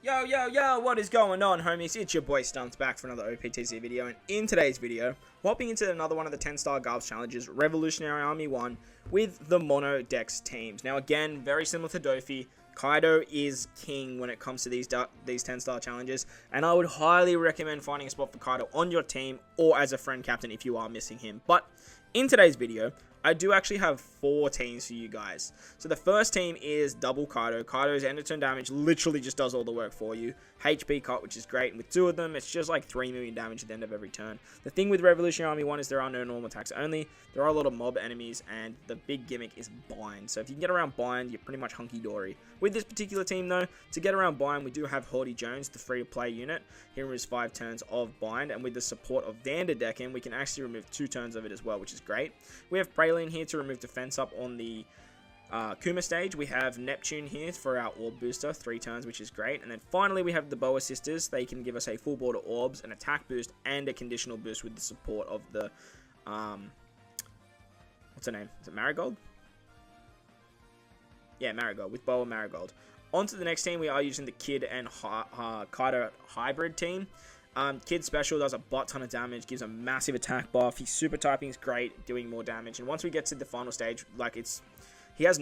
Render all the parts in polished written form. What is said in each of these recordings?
Yo, what is going on, homies? It's your boy Stunts back for another Optc video, and in today's video, hopping into another one of the 10-star Garp challenges, Revolutionary Army 1, with the Mono DEX teams. Now again, very similar to Dofi, Kaido is king when it comes to these 10-star challenges, and I would highly recommend finding a spot for Kaido on your team, or as a friend captain if you are missing him. But in today's video, I do actually have 4 teams for you guys. So the first team is double Kaido. Kaido's end of turn damage literally just does all the work for you. HP cut, which is great, and with 2 of them, it's just like 3 million damage at the end of every turn. The thing with Revolutionary Army 1 is there are no normal attacks only. There are a lot of mob enemies, and the big gimmick is bind. So if you can get around bind, you're pretty much hunky-dory. With this particular team though, to get around bind, we do have Hawdy Jones, the free-to-play unit. He removes 5 turns of bind, and with the support of Vanderdecken, we can actually remove 2 turns of it as well, which is great. We have Praline here to remove defense up on the Kuma stage. We have Neptune here for our orb booster, 3 turns, which is great. And then finally we have the Boa sisters. They can give us a full board of orbs, an attack boost, and a conditional boost with the support of the what's her name? Is it Marigold? Yeah, Marigold, with Boa Marigold. On to the next team, we are using the Kid and Kaido hybrid team. Kid special does a butt ton of damage, gives a massive attack buff. His super typing is great, doing more damage. And once we get to the final stage, like he has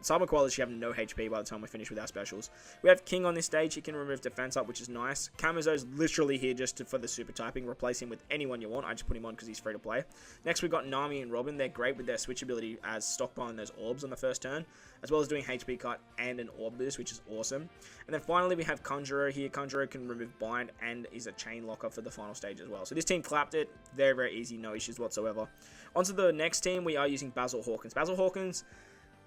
Summer Quality, have no HP by the time we finish with our specials. We have King on this stage. He can remove defense up, which is nice. Kamizo's literally here just for the super typing. Replace him with anyone you want. I just put him on because he's free to play. Next, we've got Nami and Robin. They're great with their switch ability as stockpiling those orbs on the first turn, as well as doing HP cut and an orb boost, which is awesome. And then finally, we have Conjurer here. Conjurer can remove bind and is a chain locker for the final stage as well. So this team clapped it. Very, very easy. No issues whatsoever. On to the next team, we are using Basil Hawkins. Basil Hawkins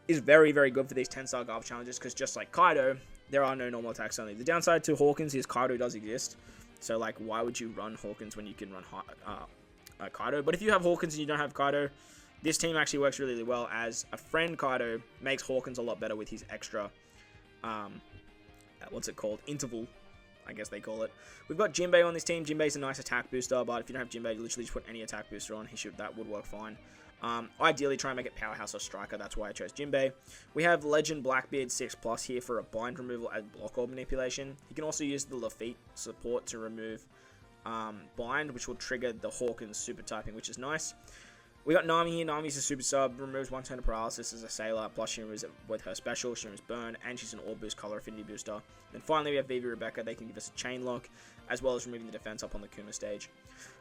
is very, very good for these 10-star Garp challenges because just like Kaido, there are no normal attacks only. The downside to Hawkins is Kaido does exist. So, like, why would you run Hawkins when you can run Kaido? But if you have Hawkins and you don't have Kaido, this team actually works really, really well as a friend Kaido makes Hawkins a lot better with his extra, what's it called? Interval, I guess they call it. We've got Jinbei on this team. Jinbei's a nice attack booster, but if you don't have Jinbei, you literally just put any attack booster on. That would work fine. Ideally, try and make it Powerhouse or Striker. That's why I chose Jinbei. We have Legend Blackbeard 6+ here for a bind removal and block orb manipulation. You can also use the Lafitte support to remove bind, which will trigger the Hawkins super typing, which is nice. We got Nami here. Nami's a super sub, removes 1 turn of paralysis as a sailor, plus she removes it with her special. She removes burn, and she's an orb boost color affinity booster. Then finally, we have Vivi Rebecca. They can give us a chain lock, as well as removing the defense up on the Kuma stage.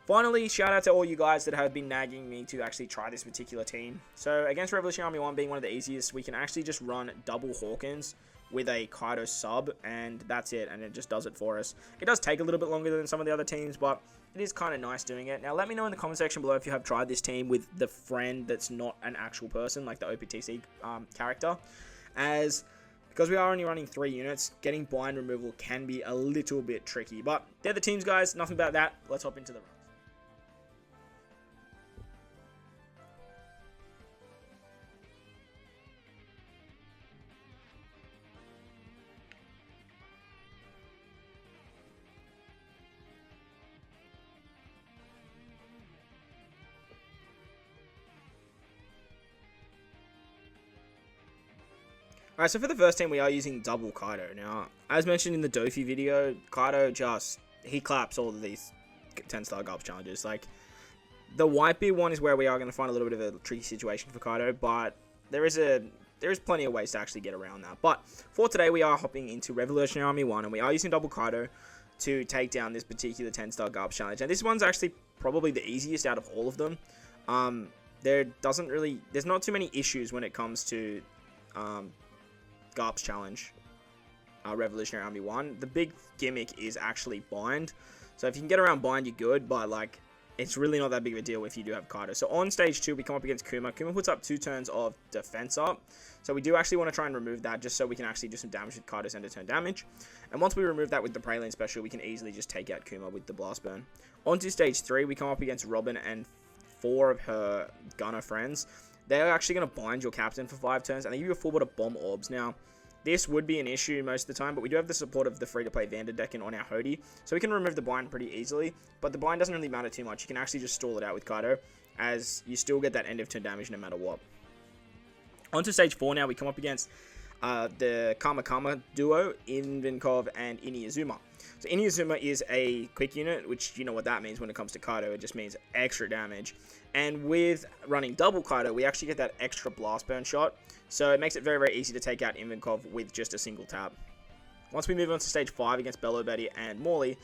Finally, shout out to all you guys that have been nagging me to actually try this particular team. So against Revolutionary Army 1 being one of the easiest, we can actually just run double Hawkins with a Kaido sub, and that's it, and it just does it for us. It does take a little bit longer than some of the other teams, but it is kind of nice doing it. Now, let me know in the comment section below if you have tried this team with the friend that's not an actual person, like the OPTC character, because we are only running 3 units, getting bind removal can be a little bit tricky. But they're the teams, guys. Nothing about that. Let's hop into the runs. Alright, so for the first team, we are using double Kaido. Now, as mentioned in the Dofi video, Kaido he claps all of these 10-star Garp challenges. Like, the Whitebeard one is where we are going to find a little bit of a tricky situation for Kaido, but there is plenty of ways to actually get around that. But for today, we are hopping into Revolutionary Army 1, and we are using double Kaido to take down this particular 10-star Garp challenge. And this one's actually probably the easiest out of all of them. There's not too many issues when it comes to Garp's challenge, Revolutionary Army 1. The big gimmick is actually bind. So if you can get around bind, you're good, but like, it's really not that big of a deal if you do have Kaido. So on stage 2, we come up against Kuma. Kuma puts up 2 turns of defense up. So we do actually want to try and remove that just so we can actually do some damage with Kaido's end of turn damage. And once we remove that with the Praline special, we can easily just take out Kuma with the blast burn. On to stage 3, we come up against Robin and 4 of her gunner friends. They're actually going to bind your captain for 5 turns, and they give you a full board of bomb orbs. Now, this would be an issue most of the time, but we do have the support of the free-to-play Vanderdecken on our Hawdy, so we can remove the bind pretty easily, but the bind doesn't really matter too much. You can actually just stall it out with Kaido, as you still get that end of turn damage no matter what. On to stage 4 now, we come up against the Kama duo, Invinkov and Inuyasuma. So Inuyasuma is a quick unit, which you know what that means when it comes to Kaido. It just means extra damage. And with running double Kaido, we actually get that extra blast burn shot. So it makes it very, very easy to take out Invinkov with just a single tap. Once we move on to stage 5 against Bello Betty and Morley,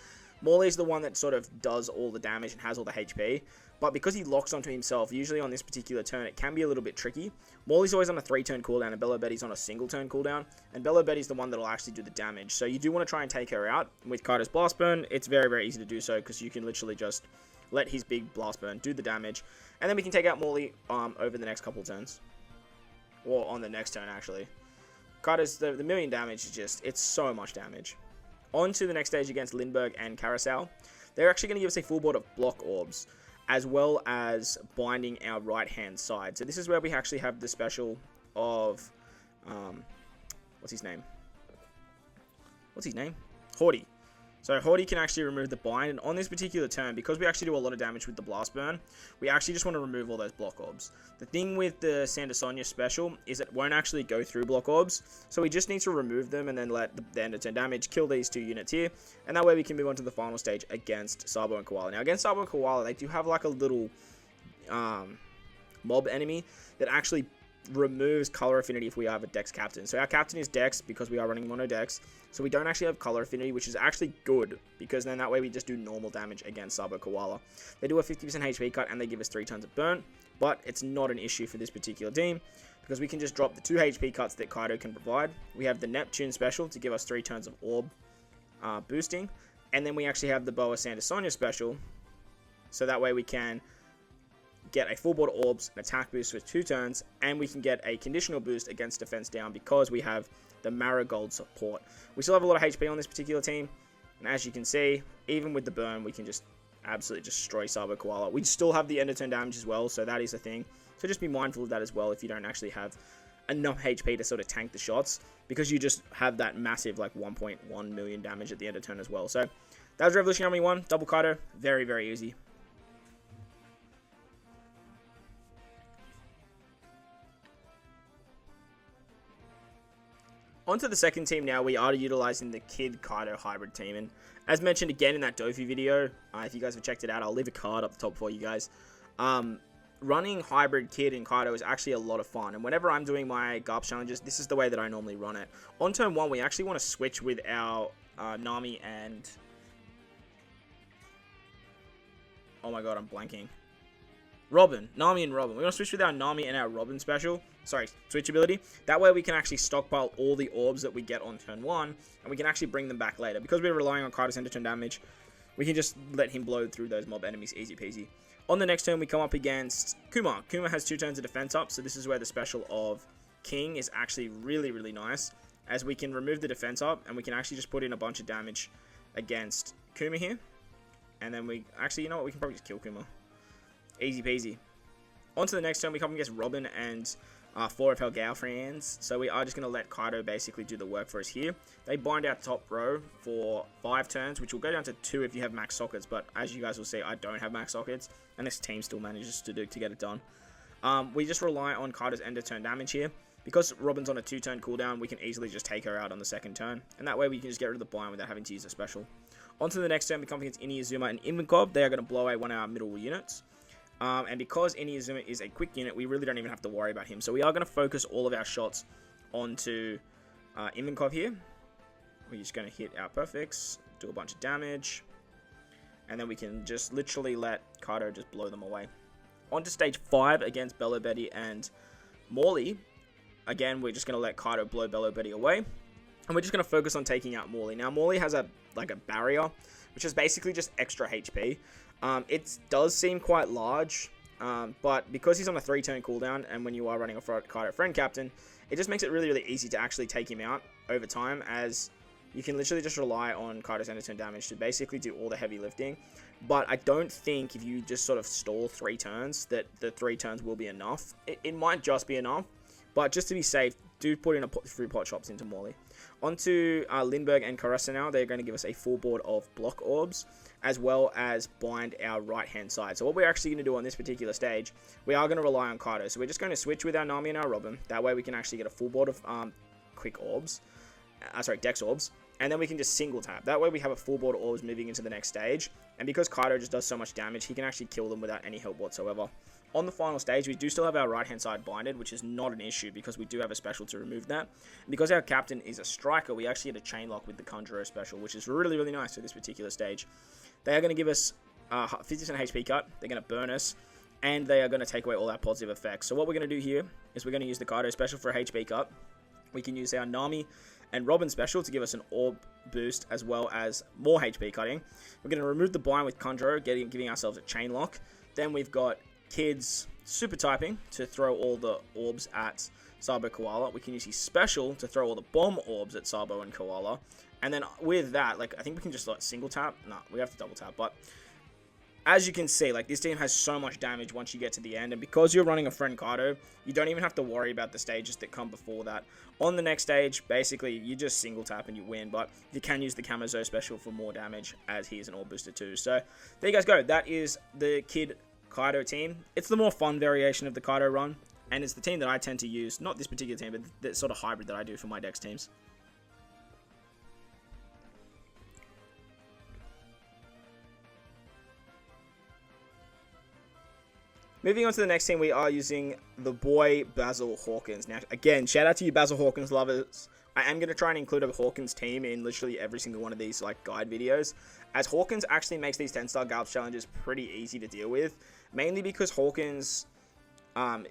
Morley's the one that sort of does all the damage and has all the HP. But because he locks onto himself, usually on this particular turn, it can be a little bit tricky. Morley's always on a 3-turn cooldown, and Bello Betty's on a single turn cooldown. And Bello Betty's the one that'll actually do the damage. So you do want to try and take her out. With Kaido's Blast Burn, it's very, very easy to do so, because you can literally just let his big Blast Burn do the damage. And then we can take out Morley over the next couple turns. Or on the next turn, actually. Kaido's, the million damage is just, it's so much damage. On to the next stage against Lindbergh and Carousel. They're actually going to give us a full board of block orbs, as well as binding our right hand side. So this is where we actually have the special of, what's his name? Haughty. So Haughty can actually remove the bind, and on this particular turn, because we actually do a lot of damage with the blast burn, we actually just want to remove all those block orbs. The thing with the Santa Sonia special is it won't actually go through block orbs, so we just need to remove them and then let the end of turn damage kill these 2 units here, and that way we can move on to the final stage against Sabo and Koala. Now against Sabo and Koala, they do have like a little mob enemy that actually removes color affinity if we have a Dex captain. So our captain is Dex because we are running mono Dex, so we don't actually have color affinity, which is actually good, because then that way we just do normal damage against Sabo Koala. They do a 50% HP cut and they give us 3 turns of burn, but it's not an issue for this particular team because we can just drop the 2 HP cuts that Kaido can provide. We have the Neptune special to give us 3 turns of orb boosting, and then we actually have the Boa Santa Sonia special, so that way we can get a full board of orbs, an attack boost with 2 turns, and we can get a conditional boost against defense down because we have the Marigold support. We still have a lot of HP on this particular team, and as you can see, even with the burn, we can just absolutely destroy Sabo Koala. We still have the end of turn damage as well, so that is a thing. So just be mindful of that as well if you don't actually have enough HP to sort of tank the shots, because you just have that massive like 1.1 million damage at the end of turn as well. So that was Revolution Army 1, double Kaido, very, very easy. On to the second team now. We are utilizing the Kid Kaido hybrid team, and as mentioned again in that Dofu video, if you guys have checked it out, I'll leave a card up the top for you guys. Running hybrid Kid and Kaido is actually a lot of fun, and whenever I'm doing my Garp challenges, this is the way that I normally run it. On turn 1, we actually want to switch with our Nami and... oh my god, I'm blanking. Robin. Nami and Robin. We want to switch with our Nami and our Robin special. Sorry, switch ability. That way we can actually stockpile all the orbs that we get on turn 1, and we can actually bring them back later. Because we're relying on Kaido's end of turn damage, we can just let him blow through those mob enemies easy peasy. On the next turn, we come up against Kuma. Kuma has 2 turns of defense up, so this is where the special of King is actually really, really nice, as we can remove the defense up, and we can actually just put in a bunch of damage against Kuma here. And then we, actually, you know what, we can probably just kill Kuma. Easy peasy. On to the next turn, we come against Robin and 4 of her girlfriends. So we are just going to let Kaido basically do the work for us here. They bind our top row for 5 turns, which will go down to 2 if you have max sockets. But as you guys will see, I don't have max sockets, and this team still manages to get it done. We just rely on Kaido's end of turn damage here. Because Robin's on a 2-turn cooldown, we can easily just take her out on the second turn. And that way we can just get rid of the bind without having to use a special. On to the next turn, we come against Inuyasuma and Invinkov. They are going to blow away one of our middle units. And because Inuyasuma is a quick unit, we really don't even have to worry about him. So we are going to focus all of our shots onto Invinkov here. We're just going to hit our perfects, do a bunch of damage, and then we can just literally let Kaido just blow them away. On to stage 5 against Bello Betty and Morley. Again, we're just going to let Kaido blow Bello Betty away, and we're just going to focus on taking out Morley. Now, Morley has a barrier, which is basically just extra HP. It does seem quite large, but because he's on a 3-turn cooldown, and when you are running a Kaido friend captain, it just makes it really, really easy to actually take him out over time, as you can literally just rely on Kaido's end of turn damage to basically do all the heavy lifting. But I don't think if you just sort of stall 3 turns, that the 3 turns will be enough. It might just be enough, but just to be safe, do put in a few pot shots into Morley. Onto Lindbergh and Caressa now. They're going to give us a full board of block orbs, as well as bind our right-hand side. So what we're actually going to do on this particular stage, we are going to rely on Kaido. So we're just going to switch with our Nami and our Robin. That way we can actually get a full board of quick orbs. Dex orbs. And then we can just single tap. That way we have a full board of orbs moving into the next stage. And because Kaido just does so much damage, he can actually kill them without any help whatsoever. On the final stage, we do still have our right-hand side binded, which is not an issue because we do have a special to remove that. And because our captain is a striker, we actually get a chain lock with the Conjurer special, which is really, really nice for this particular stage. They are going to give us 50% HP cut, they're going to burn us, and they are going to take away all our positive effects. So what we're going to do here is we're going to use the Kaido special for a HP cut. We can use our Nami and Robin special to give us an orb boost as well as more HP cutting. We're going to remove the bind with Conjurer, giving ourselves a chain lock. Then we've got Kid's super typing to throw all the orbs at Sabo Koala. We can use his special to throw all the bomb orbs at Sabo and Koala. And then with that, like, I think we can just like single tap. No, we have to double tap. But as you can see, like, this team has so much damage once you get to the end. And because you're running a friend Kaido, you don't even have to worry about the stages that come before that. On the next stage, basically, you just single tap and you win. But you can use the Kamazo special for more damage, as he is an orb booster too. So there you guys go. That is the Kid Kaido team. It's the more fun variation of the Kaido run. And it's the team that I tend to use. Not this particular team, but the sort of hybrid that I do for my DEX teams. Moving on to the next team, we are using the boy Basil Hawkins. Now, again, shout out to you Basil Hawkins lovers. I am going to try and include a Hawkins team in literally every single one of these like guide videos, as Hawkins actually makes these 10-star Garp challenges pretty easy to deal with, mainly because Hawkins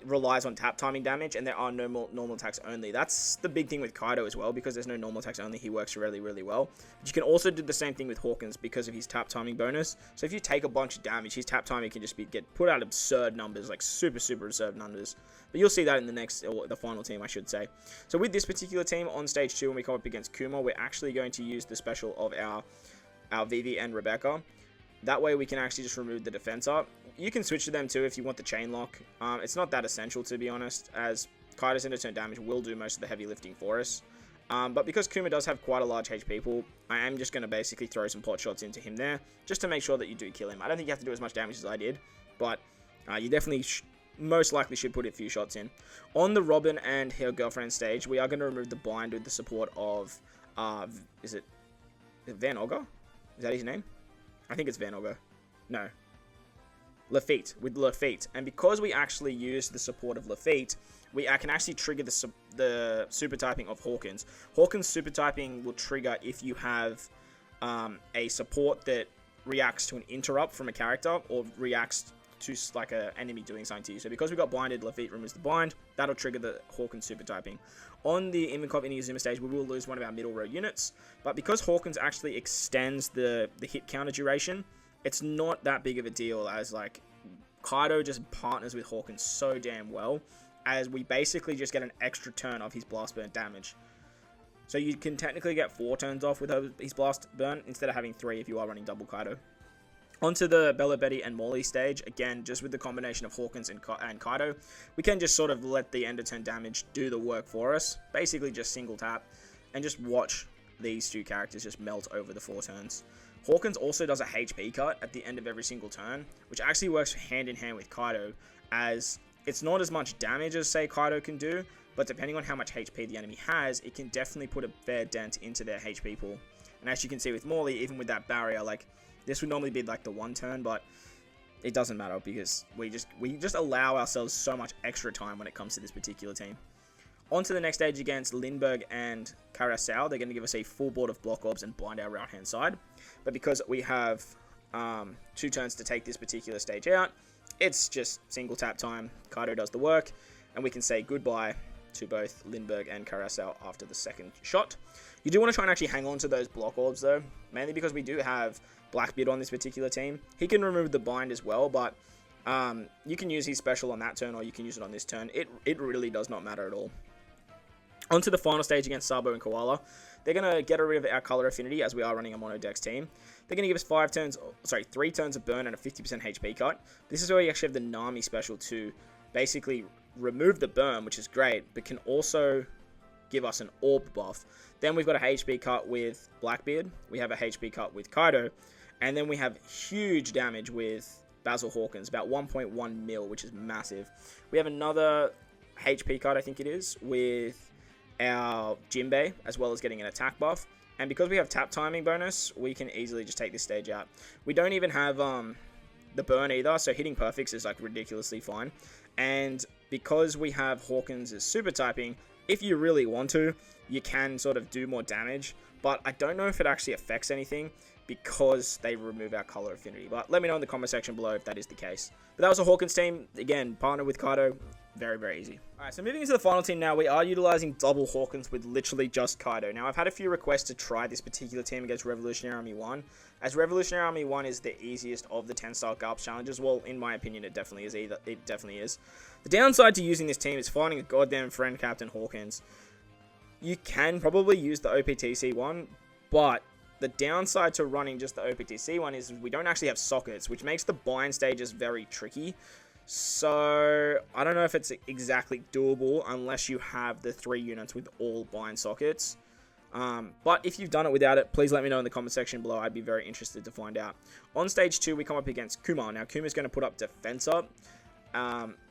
relies on tap timing damage, and there are no more normal attacks only. That's the big thing with Kaido as well, because there's no normal attacks only, he works really, really well. But you can also do the same thing with Hawkins because of his tap timing bonus. So if you take a bunch of damage, his tap timing can just get put out absurd numbers, like super, super absurd numbers. But you'll see that in the next, or the final team, I should say. So with this particular team on stage 2, when we come up against Kuma, we're actually going to use the special of our Vivi and Rebecca. That way we can actually just remove the defense up. You can switch to them too if you want the chain lock. It's not that essential, to be honest, as Kaido's end of turn damage will do most of the heavy lifting for us. But because Kuma does have quite a large HP pool, I am just going to basically throw some pot shots into him there, just to make sure that you do kill him. I don't think you have to do as much damage as I did, but you definitely most likely should put a few shots in. On the Robin and her girlfriend stage, we are going to remove the bind with the support of, is it Van Ogre? Is that his name? I think it's Van Ogre. No. Lafitte, with Lafitte. And because we actually use the support of Lafitte, I can actually trigger the super typing of Hawkins. Hawkins super typing will trigger if you have a support that reacts to an interrupt from a character or reacts to like an enemy doing something to you. So because we got blinded, Lafitte removes the bind. That'll trigger the Hawkins super typing. On the Ivankov Inazuma stage, we will lose one of our middle row units. But because Hawkins actually extends the hit counter duration, it's not that big of a deal, as like Kaido just partners with Hawkins so damn well, as we basically just get an extra turn of his blast burn damage. So you can technically get 4 turns off with his blast burn instead of having 3 if you are running double Kaido. Onto the Bella Betty and Molly stage, again, just with the combination of Hawkins and Kaido, we can just sort of let the end of turn damage do the work for us. Basically just single tap and just watch these two characters just melt over the 4 turns. Hawkins also does a HP cut at the end of every single turn, which actually works hand in hand with Kaido, as it's not as much damage as, say, Kaido can do, but depending on how much HP the enemy has, it can definitely put a fair dent into their HP pool. And as you can see with Morley, even with that barrier, like, this would normally be like the 1 turn, but it doesn't matter because we just allow ourselves so much extra time when it comes to this particular team. On to the next stage against Lindbergh and Carousel. They're going to give us a full board of block orbs and blind our right hand side. But because we have 2 turns to take this particular stage out, it's just single tap time. Kaido does the work, and we can say goodbye to both Lindbergh and Carousel after the second shot. You do want to try and actually hang on to those block orbs though, mainly because we do have Blackbeard on this particular team. He can remove the bind as well, but you can use his special on that turn or you can use it on this turn. It really does not matter at all. On to the final stage against Sabo and Koala. They're going to get rid of our color affinity as we are running a mono DEX team. They're going to give us 3 turns of burn and a 50% HP cut. This is where you actually have the Nami special to basically remove the burn, which is great, but can also give us an orb buff. Then we've got a HP cut with Blackbeard. We have a HP cut with Kaido. And then we have huge damage with Basil Hawkins, about 1.1 mil, which is massive. We have another HP cut, I think it is, with our Jinbei, as well as getting an attack buff. And because we have tap timing bonus, we can easily just take this stage out. We don't even have the burn either, so hitting perfects is like ridiculously fine. And because we have Hawkins as super typing, if you really want to, you can sort of do more damage. But I don't know if it actually affects anything because they remove our color affinity. But let me know in the comment section below if that is the case. But that was a Hawkins team. Again, partnered with Kaido. Very, very easy. Alright, so moving into the final team now, we are utilizing double Hawkins with literally just Kaido. Now, I've had a few requests to try this particular team against Revolutionary Army 1, as Revolutionary Army 1 is the easiest of the 10-star Garp challenges. Well, in my opinion, it definitely is. It definitely is. The downside to using this team is finding a goddamn friend Captain Hawkins. You can probably use the Optc one, but the downside to running just the Optc one is we don't actually have sockets, which makes the bind stages very tricky. So I don't know if it's exactly doable unless you have the 3 units with all bind sockets. But if you've done it without it, please let me know in the comment section below. I'd be very interested to find out. On stage 2, we come up against Kuma. Now, Kuma's going to put up defense up.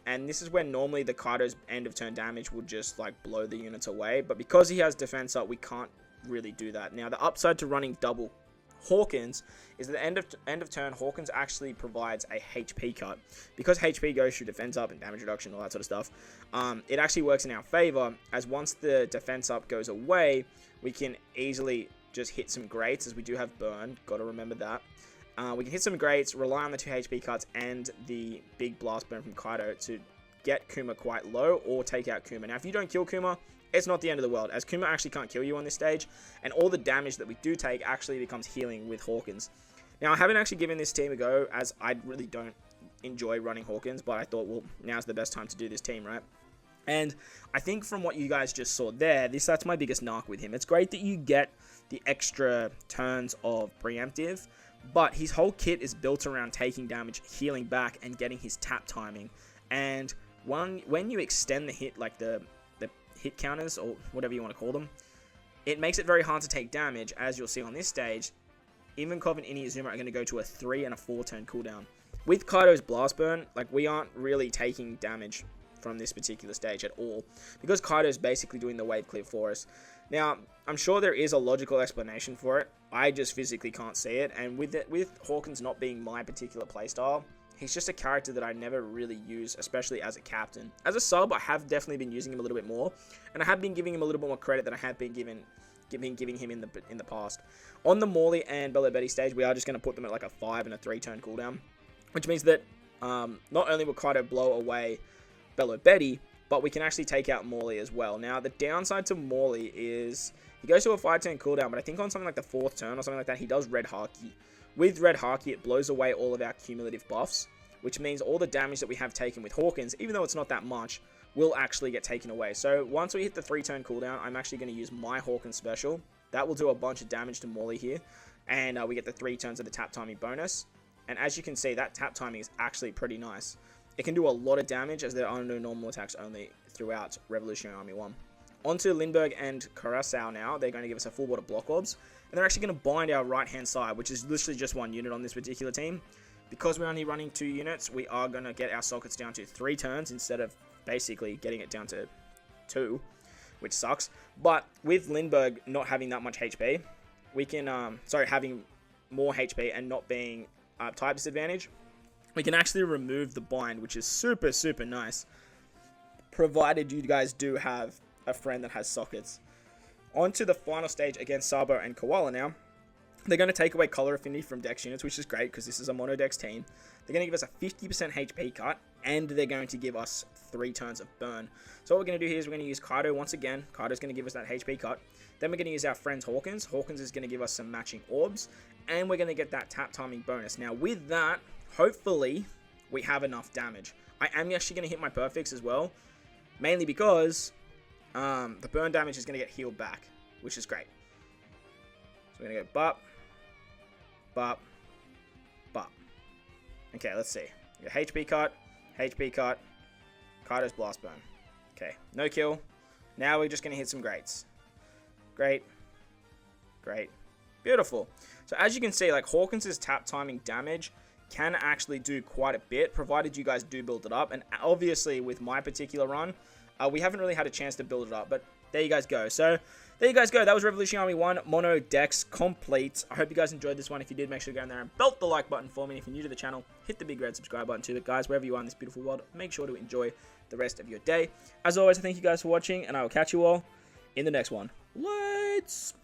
And this is where normally the Kaido's end of turn damage will just like blow the units away. But because he has defense up, we can't really do that. Now, the upside to running double Hawkins is at the end of turn, Hawkins actually provides a HP cut. Because HP goes through defense up and damage reduction, all that sort of stuff, it actually works in our favor, as once the defense up goes away, we can easily just hit some greats, as we do have burn, gotta remember that. We can hit some greats, rely on the 2 HP cuts and the big blast burn from Kaido to get Kuma quite low or take out Kuma. Now, if you don't kill Kuma, it's not the end of the world, as Kuma actually can't kill you on this stage, and all the damage that we do take actually becomes healing with Hawkins. Now, I haven't actually given this team a go, as I really don't enjoy running Hawkins, but I thought, well, now's the best time to do this team, right? And I think from what you guys just saw there, that's my biggest knock with him. It's great that you get the extra turns of preemptive, but his whole kit is built around taking damage, healing back, and getting his tap timing. And when you extend the hit, like the hit counters, or whatever you want to call them, it makes it very hard to take damage, as you'll see on this stage. Ivankov and Inuyasuma are going to go to a 3 and a 4 turn cooldown. With Kaido's blast burn, like, we aren't really taking damage from this particular stage at all, because Kaido's basically doing the wave clear for us. Now, I'm sure there is a logical explanation for it. I just physically can't see it, and with Hawkins not being my particular playstyle, he's just a character that I never really use, especially as a captain. As a sub, I have definitely been using him a little bit more, and I have been giving him a little bit more credit than I have been giving him in the past. On the Morley and Bello Betty stage, we are just going to put them at like a 5 and a 3 turn cooldown, which means that not only will Kaido blow away Bello Betty, but we can actually take out Morley as well. Now, the downside to Morley is he goes to a 5 turn cooldown, but I think on something like the 4th turn or something like that, he does Red Haki. With Red Haki, it blows away all of our cumulative buffs, which means all the damage that we have taken with Hawkins, even though it's not that much, will actually get taken away. So once we hit the 3 turn cooldown, I'm actually going to use my Hawkins special. That will do a bunch of damage to Morley here, and we get the 3 turns of the tap timing bonus. And as you can see, that tap timing is actually pretty nice. It can do a lot of damage, as there are no normal attacks only throughout Revolutionary Army 1. Onto Lindbergh and Curacao now. They're going to give us a full board of block orbs, and they're actually going to bind our right hand side, which is literally just 1 unit on this particular team. Because we're only running 2 units, we are going to get our sockets down to 3 turns instead of basically getting it down to 2, which sucks. But with Lindbergh not having that much HP, we can, having more HP and not being type disadvantage, we can actually remove the bind, which is super, super nice, provided you guys do have a friend that has sockets. On to the final stage against Sabo and Koala now. They're going to take away color affinity from Dex units, which is great because this is a mono Dex team. They're going to give us a 50% HP cut, and they're going to give us 3 turns of burn. So what we're going to do here is we're going to use Kaido once again. Kaido's going to give us that HP cut. Then we're going to use our friends Hawkins. Hawkins is going to give us some matching orbs, and we're going to get that tap timing bonus. Now with that, hopefully we have enough damage. I am actually going to hit my perfects as well, mainly because the burn damage is going to get healed back, which is great. So we're going to go bop, bop, bop. Okay, let's see. We got HP cut, Kaido's blast burn. Okay, no kill. Now we're just going to hit some greats. Great, great, beautiful. So as you can see, like, Hawkins' tap timing damage can actually do quite a bit, provided you guys do build it up. And obviously with my particular run, we haven't really had a chance to build it up, but there you guys go. So, there you guys go. That was Revolutionary Army 1 Mono Dex complete. I hope you guys enjoyed this one. If you did, make sure to go in there and belt the like button for me. If you're new to the channel, hit the big red subscribe button too. But guys, wherever you are in this beautiful world, make sure to enjoy the rest of your day. As always, I thank you guys for watching, and I will catch you all in the next one. Let's